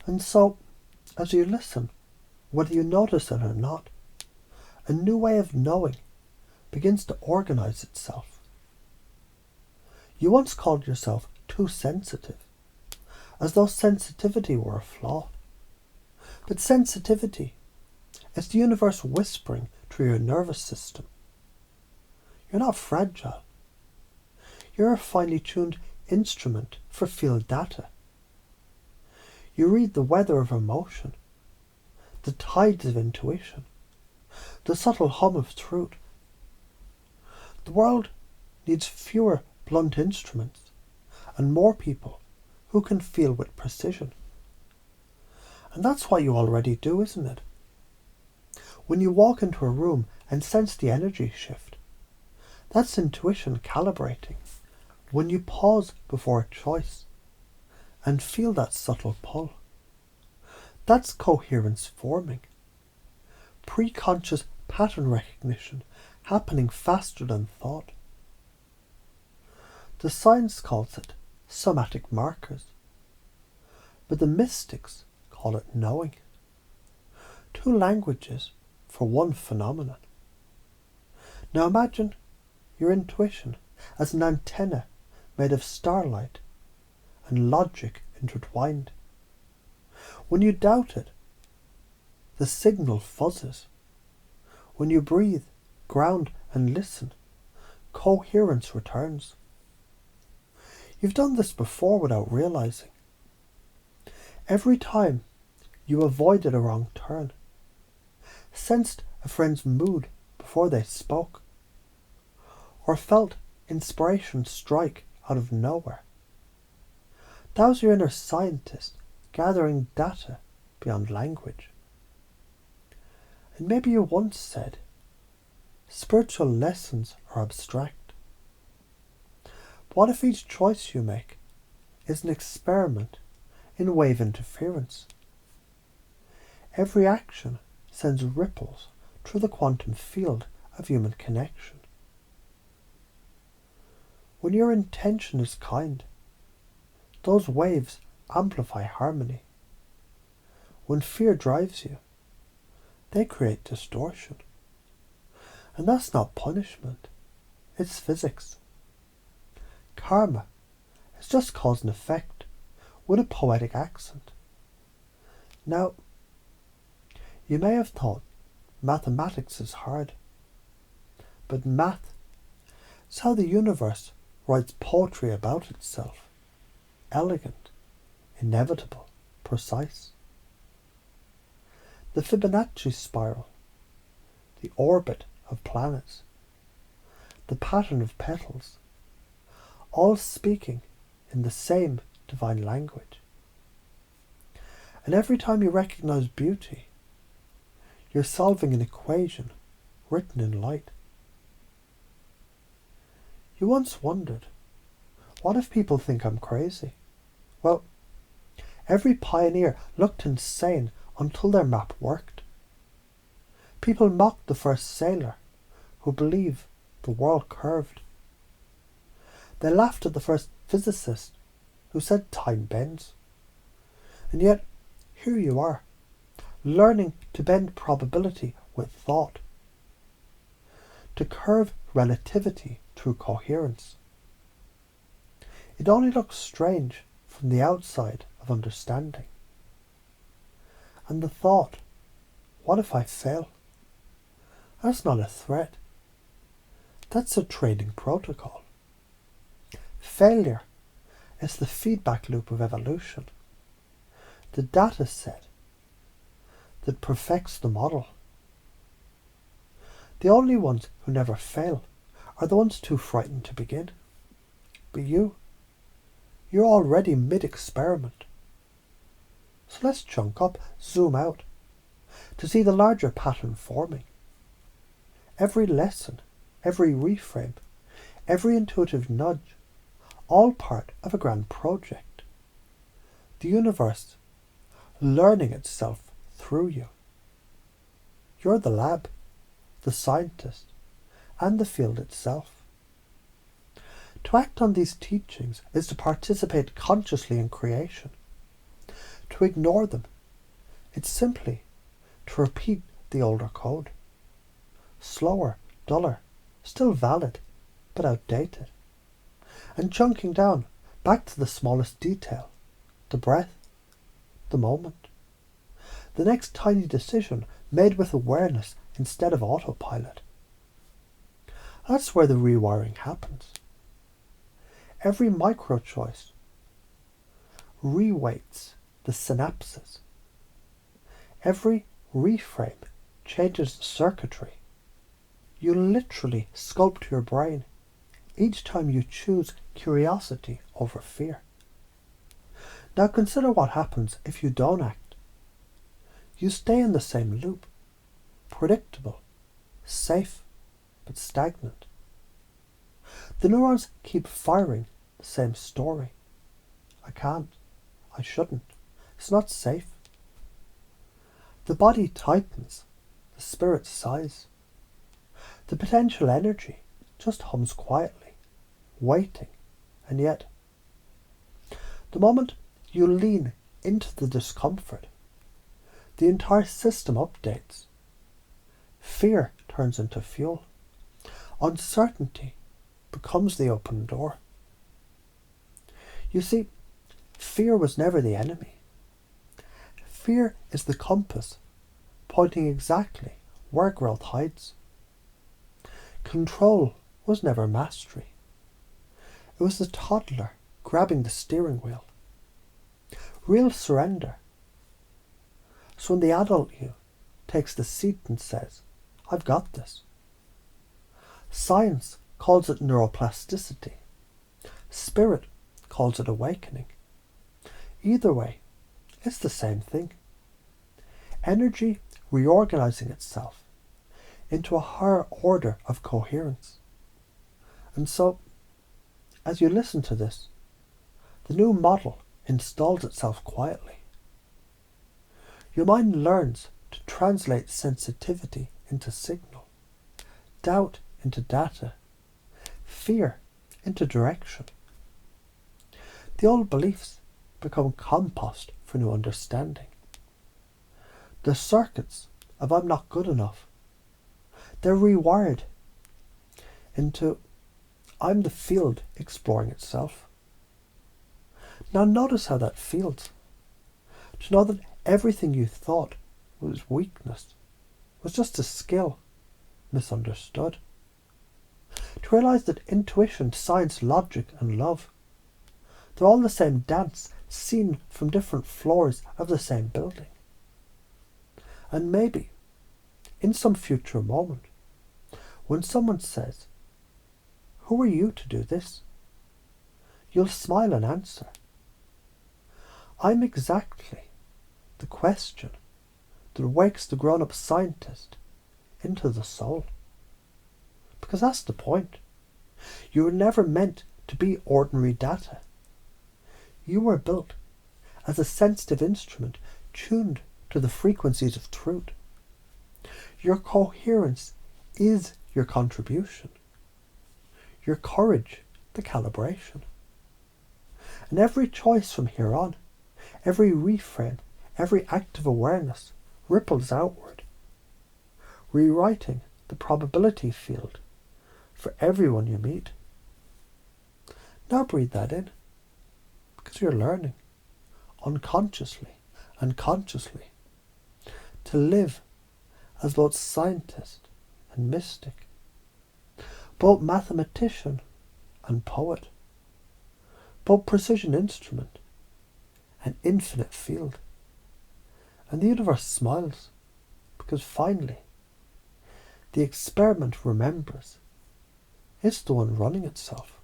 And so, as you listen, whether you notice it or not, a new way of knowing begins to organize itself. You once called yourself too sensitive, as though sensitivity were a flaw. But sensitivity is the universe whispering through your nervous system. You're not fragile. You're a finely tuned instrument for field data. You read the weather of emotion, the tides of intuition, the subtle hum of truth. The world needs fewer blunt instruments and more people who can feel with precision. And that's what you already do, isn't it? When you walk into a room and sense the energy shift, that's intuition calibrating. When you pause before a choice and feel that subtle pull, that's coherence forming. Pre-conscious pattern recognition happening faster than thought. The science calls it somatic markers, but the mystics call it knowing. Two languages for one phenomenon. Now imagine your intuition as an antenna made of starlight and logic intertwined. When you doubt it, the signal fuzzes. When you breathe, ground and listen, coherence returns. You've done this before without realizing. Every time you avoided a wrong turn, sensed a friend's mood before they spoke, or felt inspiration strike out of nowhere. That was your inner scientist gathering data beyond language. And maybe you once said, spiritual lessons are abstract. But what if each choice you make is an experiment in wave interference? Every action sends ripples through the quantum field of human connection. When your intention is kind, those waves amplify harmony. When fear drives you, they create distortion. And that's not punishment, it's physics. Karma is just cause and effect with a poetic accent. Now, you may have thought mathematics is hard, but math is how the universe writes poetry about itself. Elegant, inevitable, precise. The Fibonacci spiral, the orbit of planets, the pattern of petals, all speaking in the same divine language. And every time you recognize beauty, you're solving an equation written in light. You once wondered, what if people think I'm crazy? Well, every pioneer looked insane until their map worked. People mocked the first sailor who believed the world curved. They laughed at the first physicist who said time bends. And yet, here you are, learning to bend probability with thought, to curve relativity through coherence. It only looks strange from the outside of understanding. And the thought, what if I fail? That's not a threat. That's a training protocol. Failure is the feedback loop of evolution, the data set that perfects the model. The only ones who never fail are the ones too frightened to begin. But you're already mid-experiment. So let's chunk up, zoom out, to see the larger pattern forming. Every lesson, every reframe, every intuitive nudge, all part of a grand project. The universe learning itself through you. You're the lab, the scientist, and the field itself. To act on these teachings is to participate consciously in creation, To ignore them, it's simply to repeat the older code. Slower, duller, still valid, but outdated. And chunking down back to the smallest detail, the breath, the moment. The next tiny decision made with awareness instead of autopilot. That's where the rewiring happens. Every micro-choice reweights the synapses. Every reframe changes the circuitry. You literally sculpt your brain each time you choose curiosity over fear. Now consider what happens if you don't act. You stay in the same loop, predictable, safe, but stagnant. The neurons keep firing the same story. I can't. I shouldn't. It's not safe. The body tightens. The spirit sighs. The potential energy just hums quietly, waiting, and yet, the moment you lean into the discomfort, the entire system updates. Fear turns into fuel. Uncertainty becomes the open door. You see, fear was never the enemy. Fear is the compass, pointing exactly where growth hides. Control was never mastery. It was the toddler grabbing the steering wheel. Real surrender is when the adult you takes the seat and says, I've got this. Science calls it neuroplasticity. Spirit calls it awakening. Either way, it's the same thing. Energy reorganizing itself into a higher order of coherence. And so, as you listen to this, the new model installs itself quietly. Your mind learns to translate sensitivity into signal, doubt into data, fear into direction. The old beliefs become compost for new understanding. The circuits of I'm not good enough, they're rewired into I'm the field exploring itself. Now notice how that feels. To know that everything you thought was weakness was just a skill misunderstood. To realize that intuition, science, logic and love, they're all the same dance seen from different floors of the same building. And maybe, in some future moment, when someone says, who are you to do this? You'll smile and answer, I'm exactly the question that wakes the grown-up scientist into the soul. Because that's the point. You were never meant to be ordinary data. You were built as a sensitive instrument tuned to the frequencies of truth. Your coherence is your contribution. Your courage, the calibration. And every choice from here on, every reframe, every act of awareness ripples outward, rewriting the probability field for everyone you meet. Now breathe that in, because you're learning, unconsciously and consciously, to live as both scientist and mystic, both mathematician and poet, both precision instrument and infinite field. And the universe smiles, because finally, the experiment remembers it's the one running itself.